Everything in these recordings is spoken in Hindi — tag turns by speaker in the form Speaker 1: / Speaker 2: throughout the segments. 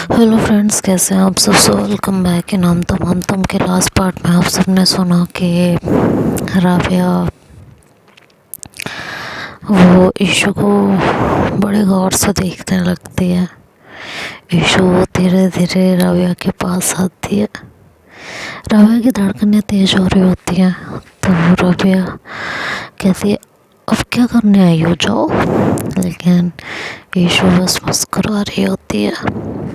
Speaker 1: हेलो फ्रेंड्स, कैसे हैं आप सब। सो वेलकम बैक इन हम तुम के लास्ट पार्ट में आप सबने सुना कि राबिया वो ईशु को बड़े गौर से देखने लगती है। ईशु धीरे धीरे राबिया के पास आती है। राबिया की धड़कनें तेज हो रही होती हैं तो राबिया कहती है, अब क्या करने आई हो, जाओ। लेकिन ईशु बस मुस्कुरा रही होती है।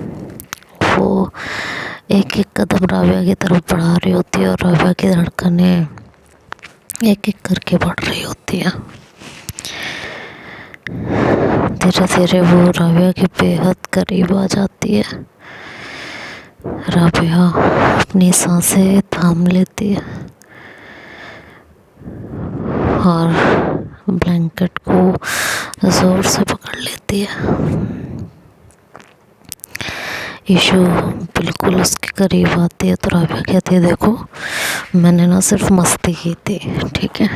Speaker 1: वो एक एक कदम राबिया की तरफ बढ़ा रही होती है और राबिया की धड़कनें एक एक करके बढ़ रही होती है। धीरे धीरे वो राबिया के बेहद करीब आ जाती है। राबिया अपनी सांसें थाम लेती है और ब्लैंकेट को ज़ोर से पकड़ लेती है। ईशु बिल्कुल उसके करीब आती है तो राबिया कहती है, देखो मैंने ना सिर्फ मस्ती की थी, ठीक है,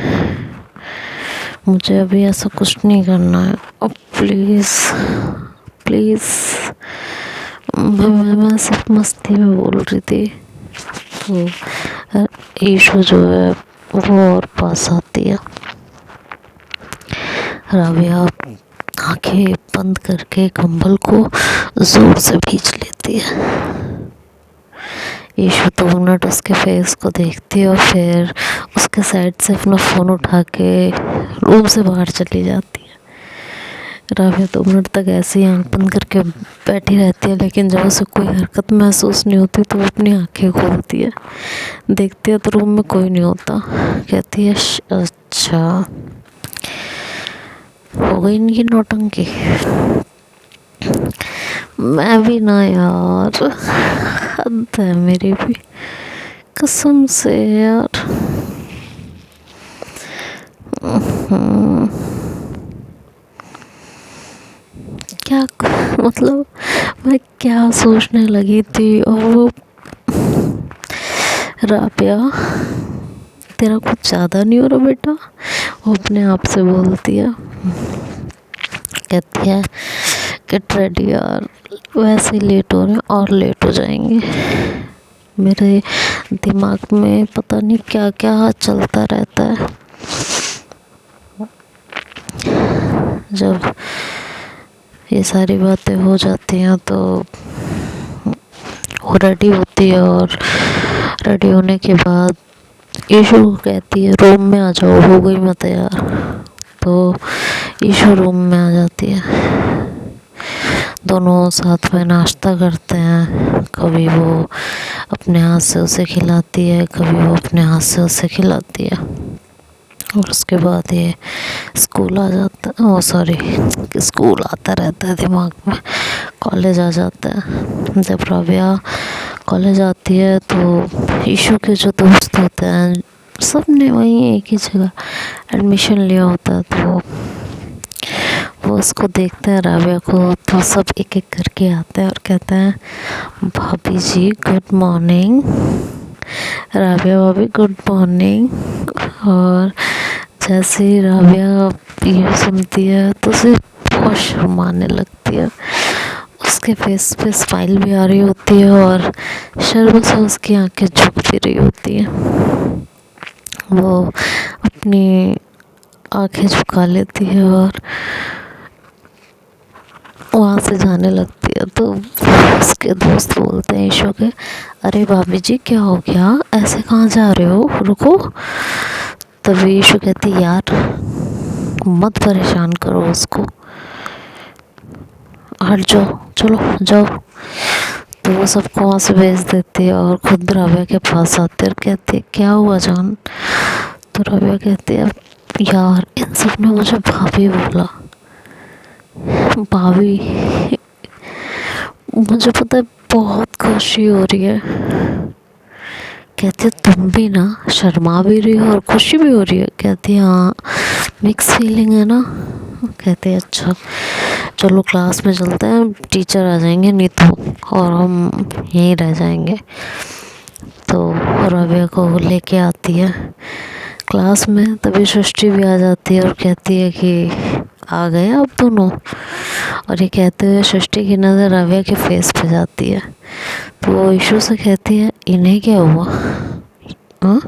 Speaker 1: मुझे अभी ऐसा कुछ नहीं करना है। अब प्लीज़ प्लीज़, मैं सिर्फ मस्ती में बोल रही थी। तो ईशु जो है वो और पास आती है। राबिया आंखें बंद करके कंबल को जोर से खींच लेती है। ईशु 2 मिनट उसके फेस को देखती है और फिर उसके साइड से अपना फ़ोन उठा के रूम से बाहर चली जाती है। राबिया 2 मिनट तक ऐसे ही आंख बंद करके बैठी रहती है, लेकिन जब उसे कोई हरकत महसूस नहीं होती तो वो अपनी आंखें खोलती है। देखती है तो रूम में कोई नहीं होता। कहती है, अच्छा हो गई इनकी नौटंकी। मैं भी ना यार, हद है मेरी भी, कसम से यार। क्या मतलब, मैं क्या सोचने लगी थी। और वो राबिया, तेरा कुछ ज़्यादा नहीं हो रहा बेटा, वो अपने आप से बोलती है। कहती है कि रेडी यार, वैसे ही लेट हो रहे हैं और लेट हो जाएंगे। मेरे दिमाग में पता नहीं क्या क्या चलता रहता है। जब ये सारी बातें हो जाती हैं तो वो रेडी होती है और रेडी होने के बाद ईशु को कहती है, रूम में आ जाओ, हो गई मैं तैयार। तो ईशु रूम में आ जाती है। दोनों साथ में नाश्ता करते हैं। कभी वो अपने हाथ से उसे खिलाती है, कभी वो अपने हाथ से उसे खिलाती है। और उसके बाद ये स्कूल आ जाता है। ओ सॉरी, स्कूल आता रहता है दिमाग में, कॉलेज आ जाता है। जब राबिया कॉलेज आती है तो ईशु के जो दोस्त होते हैं सब ने वहीं एक ही जगह एडमिशन लिया होता है, तो वो उसको देखते हैं राबिया को, तो सब एक एक करके आते हैं और कहते हैं, भाभी जी गुड मॉर्निंग। राबिया भाभी गुड मॉर्निंग। और जैसे ही राबिया ये सुनती है तो उसे बहुत शर्म आने लगती है। उसके फेस पे स्माइल भी आ रही होती है और शर्म से उसकी आंखें झुक भी रही होती हैं। वो अपनी आंखें झुका लेती है और वहाँ से जाने लगती है। तो उसके दोस्त बोलते हैं ईशु के, अरे भाभी जी क्या हो गया, ऐसे कहाँ जा रहे हो, रुको। तभी ईशु कहती, यार मत परेशान करो उसको, हट जाओ, चलो जाओ। तो वो सबको वहाँ से भेज देती है और खुद राबिया के पास आती है और कहती है, क्या हुआ जान। तो राबिया कहती है, यार इन सब ने मुझे भाभी बोला। भाभी, मुझे पता है बहुत खुशी हो रही है। कहती है, तुम भी ना शर्मा भी रही हो और खुशी भी हो रही है। कहती है, हाँ मिक्स फीलिंग है ना। कहते हैं, अच्छा चलो क्लास में चलते हैं, टीचर आ जाएंगे नहीं तो, और हम यहीं रह जाएंगे। तो राबिया को लेके आती है क्लास में। तभी सृष्टि भी आ जाती है और कहती है कि आ गए आप दोनों। और ये कहते हुए सृष्टि की नज़र राव्या के फेस पे जाती है, तो वो ईशु से कहती है इन्हें क्या हुआ? हाँ,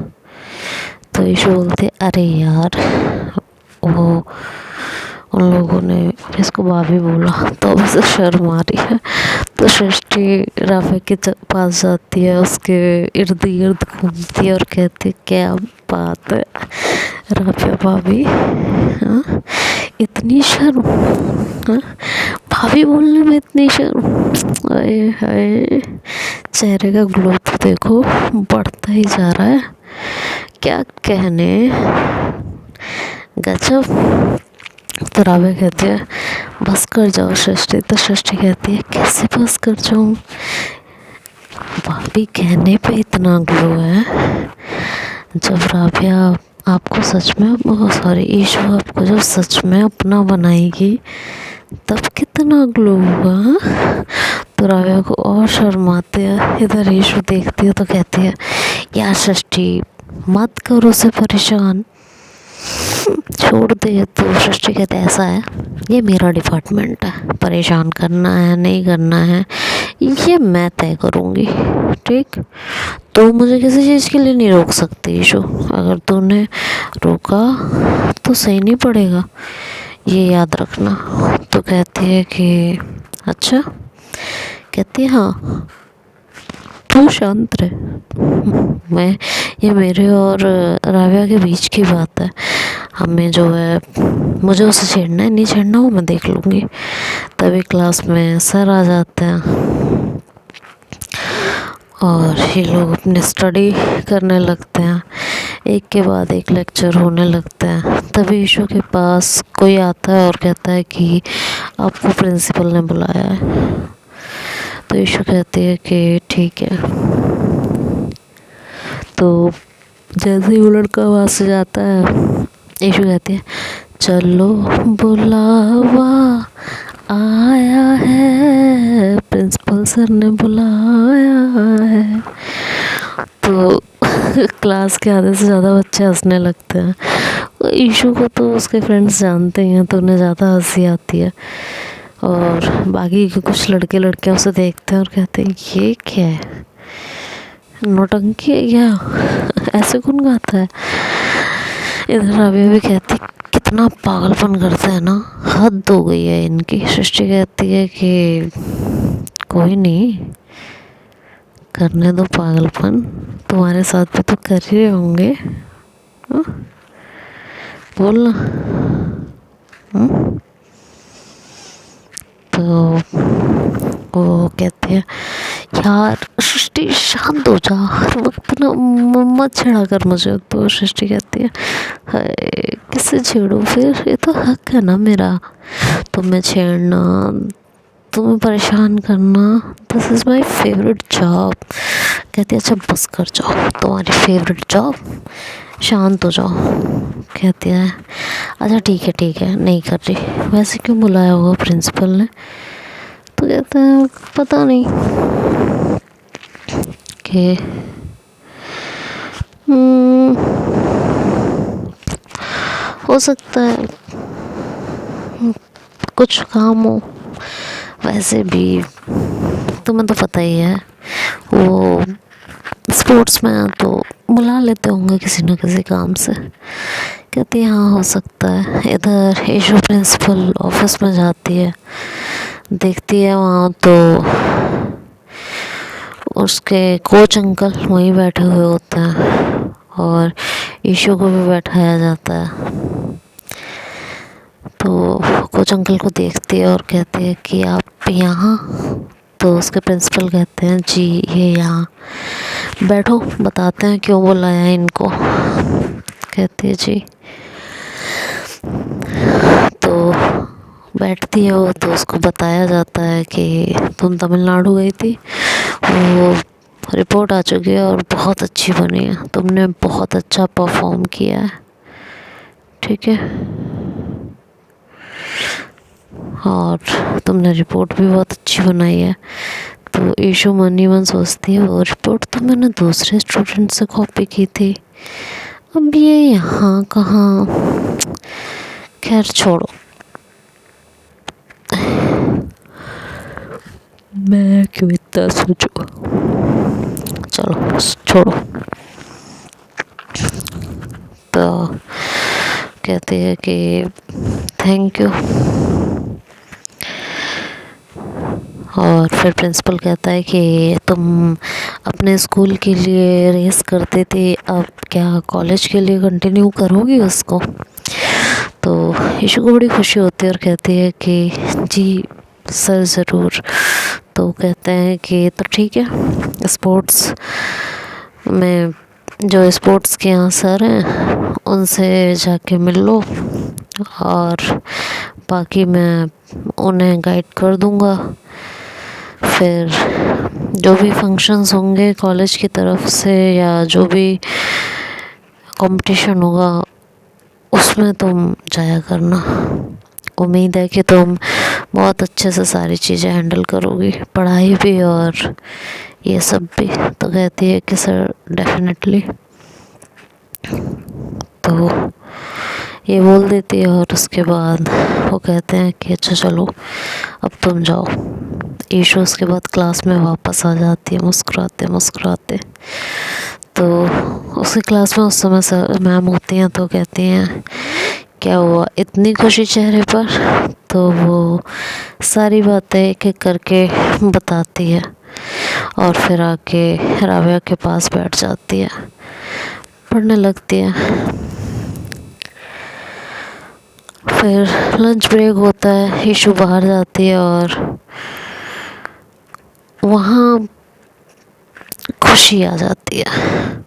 Speaker 1: तो ईशु बोलती है अरे यार वो उन लोगों ने इसको भाभी बोला तो अब उसे शर्म आ रही है। तो सृष्टि राव्या के पास जाती है, उसके इर्द गिर्द घूमती है और कहती है क्या बात है राव्या भाभी, हाँ इतनी शर्म, हाँ भाभी बोलने में इतनी शर्म। आए हाय, चेहरे का ग्लो तो देखो बढ़ता ही जा रहा है, क्या कहने, गजब। तो राव्या कहती है बस कर जाओ सृष्टि। तो सृष्टि कहती है कैसे बस कर जाऊँ, भाभी कहने पे इतना ग्लो है। जब राव्या आपको सच में, सॉरी ईशु आपको जब सच में अपना बनाएगी तब कितना ग्लो होगा। तो राव्या को और शर्म आती है। इधर ईशु देखती है तो कहती है यार सृष्टि मत करो उसे परेशान, छोड़ दे। तो सृष्टि कहते ऐसा है ये मेरा डिपार्टमेंट है, परेशान करना है नहीं करना है ये मैं तय करूँगी, ठीक। तो मुझे किसी चीज़ के लिए नहीं रोक सकती ईशु, अगर तूने रोका तो सही नहीं पड़ेगा, ये याद रखना। तो कहती है कि अच्छा, कहती है हाँ तू शांत रहे, मैं, ये मेरे और राव्या के बीच की बात है, हमें जो है मुझे उसे छेड़ना है नहीं छेड़ना वो मैं देख लूँगी। तभी क्लास में सर आ जाते हैं और ये लोग अपनी स्टडी करने लगते हैं, एक के बाद एक लेक्चर होने लगते हैं। तभी ईशु के पास कोई आता है और कहता है कि आपको प्रिंसिपल ने बुलाया है। तो ईशु कहती है कि ठीक है। तो जैसे ही वो लड़का वहाँ से जाता है ईशु कहती है चलो बुलावा आया है, प्रिंसिपल सर ने बुलाया है। तो क्लास के आधे से ज़्यादा बच्चे हंसने लगते हैं। ईशु को तो उसके फ्रेंड्स जानते ही हैं तो उन्हें ज़्यादा हंसी आती है, और बाकी के कुछ लड़के लड़कियां उसे देखते हैं और कहते हैं ये क्या है, नौटंकी है क्या, ऐसे कौन गाता है। इधर राव्या भी कहती कितना पागलपन करते हैं ना, हद हो गई है इनकी। सृष्टि कहती है कि कोई नहीं, करने दो पागलपन, तुम्हारे साथ भी तो कर ही रहे होंगे, बोलना। तो वो कहते हैं यार सृष्टि शांत हो जा, हर वक्त ना मत छेड़ा कर मुझे। तो सृष्टि कहती है हाय किससे छेड़ूं फिर, ये तो हक है ना मेरा, तुम्हें छेड़ना, तुम्हें परेशान करना, this is my favourite job. कहती है अच्छा बस कर जाओ, तुम्हारी फेवरेट जॉब, शांत हो जाओ। कहती है अच्छा ठीक है नहीं कर रही, वैसे क्यों बुलाया होगा प्रिंसिपल ने। तो कहते हैं पता नहीं कि हो सकता है कुछ काम हो, वैसे भी तुम्हें तो पता ही है वो स्पोर्ट्स में तो बुला लेते होंगे किसी न किसी काम से। कहती है हाँ हो सकता है। इधर ईशु प्रिंसिपल ऑफिस में जाती है, देखती है वहाँ तो उसके कोच अंकल वहीं बैठे हुए होते हैं और ईशु को भी बैठाया जाता है। तो कोच अंकल को देखती है और कहती है कि आप यहाँ। तो उसके प्रिंसिपल कहते हैं जी ये यहाँ बैठो, बताते हैं क्यों बुलाया है इनको। कहती है जी। तो बैठती है वो, तो उसको बताया जाता है कि तुम तमिलनाडु गई थी, वो रिपोर्ट आ चुकी है और बहुत अच्छी बनी है, तुमने बहुत अच्छा परफॉर्म किया है, ठीक है, और तुमने रिपोर्ट भी बहुत अच्छी बनाई है। तो ईशु मन ही मन सोचती है वो रिपोर्ट तो मैंने दूसरे स्टूडेंट से कॉपी की थी, अब ये यहाँ कहाँ, खैर छोड़ो। मैं क्यों इतना सोचूं, चलो छोड़ो। तो कहती है कि थैंक यू। और फिर प्रिंसिपल कहता है कि तुम अपने स्कूल के लिए रेस करते थे, अब क्या कॉलेज के लिए कंटिन्यू करोगी उसको। तो ईशु को बड़ी खुशी होती है और कहती है कि जी सर ज़रूर। तो कहते हैं कि तो ठीक है, स्पोर्ट्स में जो स्पोर्ट्स के यहाँ सर हैं उनसे जाके मिल लो, और बाकी मैं उन्हें गाइड कर दूँगा। फिर जो भी फंक्शंस होंगे कॉलेज की तरफ से या जो भी कंपटीशन होगा उसमें तुम जाया करना। उम्मीद है कि तुम बहुत अच्छे से सारी चीज़ें हैंडल करोगी, पढ़ाई भी और ये सब भी। तो कहती है कि सर डेफिनेटली। तो ये बोल देती है और उसके बाद वो कहते हैं कि अच्छा चलो अब तुम जाओ। ईशु उसके बाद क्लास में वापस आ जाती है मुस्कुराते मुस्कुराते। तो उसकी क्लास में उस समय सर मैम होती हैं, तो कहती हैं क्या हुआ इतनी खुशी चेहरे पर। तो वो सारी बातें एक एक करके बताती है और फिर आके राबिया के पास बैठ जाती है, पढ़ने लगती है। फिर लंच ब्रेक होता है, ईशु बाहर जाती है और वहाँ खुशी आ जाती है।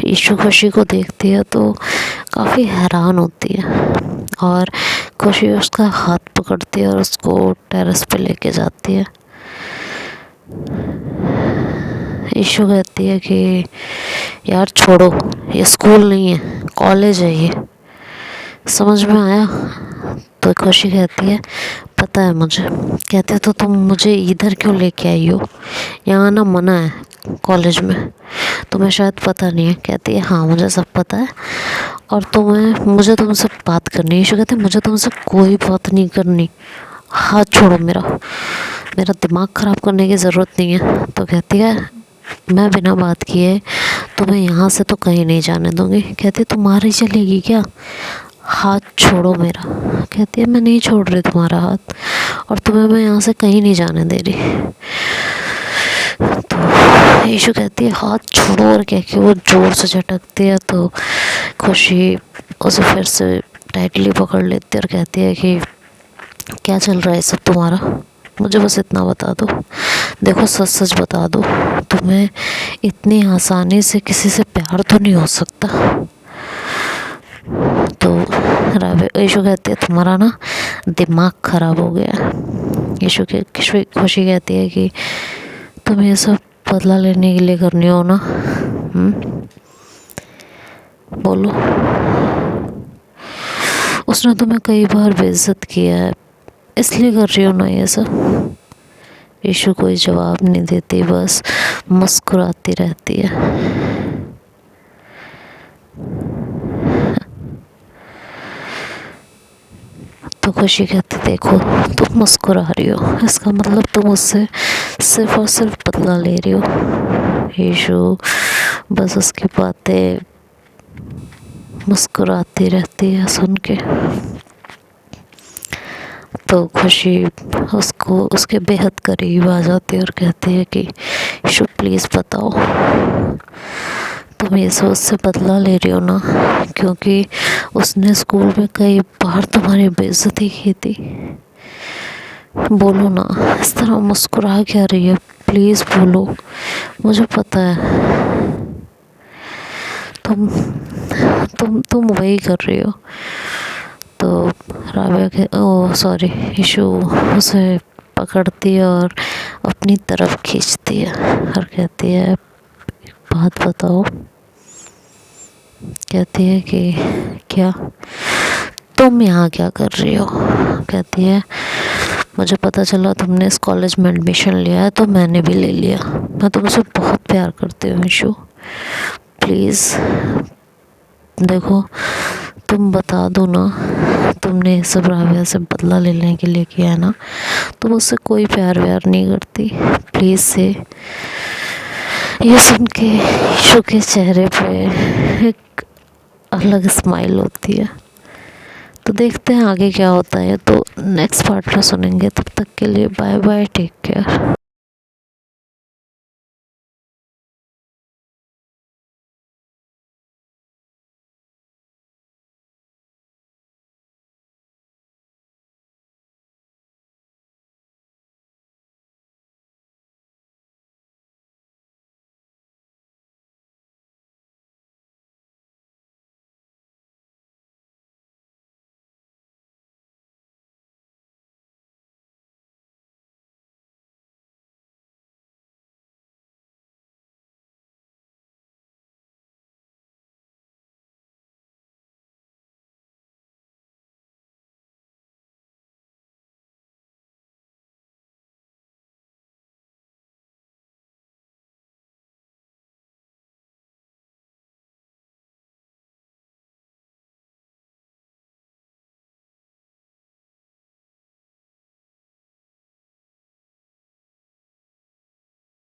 Speaker 1: ईशु खुशी को देखती है तो काफ़ी हैरान होती है और खुशी उसका हाथ पकड़ती है और उसको टेरेस पे लेके जाती है। ईशु कहती है कि यार छोड़ो, ये स्कूल नहीं है कॉलेज है, ये समझ में आया। तो खुशी कहती है पता है मुझे। कहते हैं तो तुम मुझे इधर क्यों लेके आई हो, यहाँ आना मना है कॉलेज में, तुम्हें शायद पता नहीं है। कहती है हाँ मुझे सब पता है और मुझे तुमसे बात करनी है। ईशु कहते हैं मुझे तुमसे कोई बात नहीं करनी, हाथ छोड़ो मेरा दिमाग ख़राब करने की ज़रूरत नहीं है। तो कहती है मैं बिना बात किए तुम्हें यहाँ से तो कहीं नहीं जाने दूँगी। कहती है तुम्हारी चलेगी क्या, हाथ छोड़ो मेरा। कहती है मैं नहीं छोड़ रही तुम्हारा हाथ और तुम्हें मैं यहाँ से कहीं नहीं जाने दे रही। तो ईशु कहती है हाथ छोड़ो और कह के वो ज़ोर से झटकती है। तो खुशी उसे फिर से टाइटली पकड़ लेती है और कहती है कि क्या चल रहा है सब तुम्हारा, मुझे बस इतना बता दो। देखो सच सच बता दो, तुम्हें इतनी आसानी से किसी से प्यार तो नहीं हो सकता। तो ईशु कहती है तुम्हारा ना दिमाग ख़राब हो गया है। ईशु की खुशी कहती है कि तुम ये सब बदला लेने के लिए करनी हो ना, बोलो। उसने तुम्हें कई बार बेइज्जत किया है, इसलिए कर रही हो ना ये सब। ईशु कोई जवाब नहीं देती, बस मुस्कुराती रहती है। तो खुशी कहती देखो तुम मुस्कुरा रही हो, इसका मतलब तुम उससे सिर्फ और सिर्फ बदला ले रही हो। ईशु बस उसकी बातें मुस्कुराती रहती है सुन के। तो खुशी उसको उसके बेहद करीब आ जाती है और कहती है कि ईशु प्लीज़ बताओ, तुम ये सब उससे बदला ले रही हो ना, क्योंकि उसने स्कूल में कई बार तुम्हारी बेइज्जती की थी। बोलो ना, इस तरह मुस्कुरा क्या रही है, प्लीज़ बोलो, मुझे पता है तुम वही कर रही हो। तो राबिया ईशु उसे पकड़ती है और अपनी तरफ खींचती है और कहती है बात बताओ। कहती है कि क्या तुम यहाँ क्या कर रही हो। कहती है मुझे पता चला तुमने इस कॉलेज में एडमिशन लिया है, तो मैंने भी ले लिया। मैं तुमसे बहुत प्यार करती हूँ ईशु, प्लीज़ देखो तुम बता दो ना, तुमने ये सब राबिया से बदला लेने के लिए किया है ना, तुम उससे कोई प्यार व्यार नहीं करती, प्लीज़ से। ये सुन के ईशु के चेहरे पे एक अलग स्माइल होती है। तो देखते हैं आगे क्या होता है, तो नेक्स्ट पार्ट में सुनेंगे। तब तक के लिए बाय बाय, टेक केयर।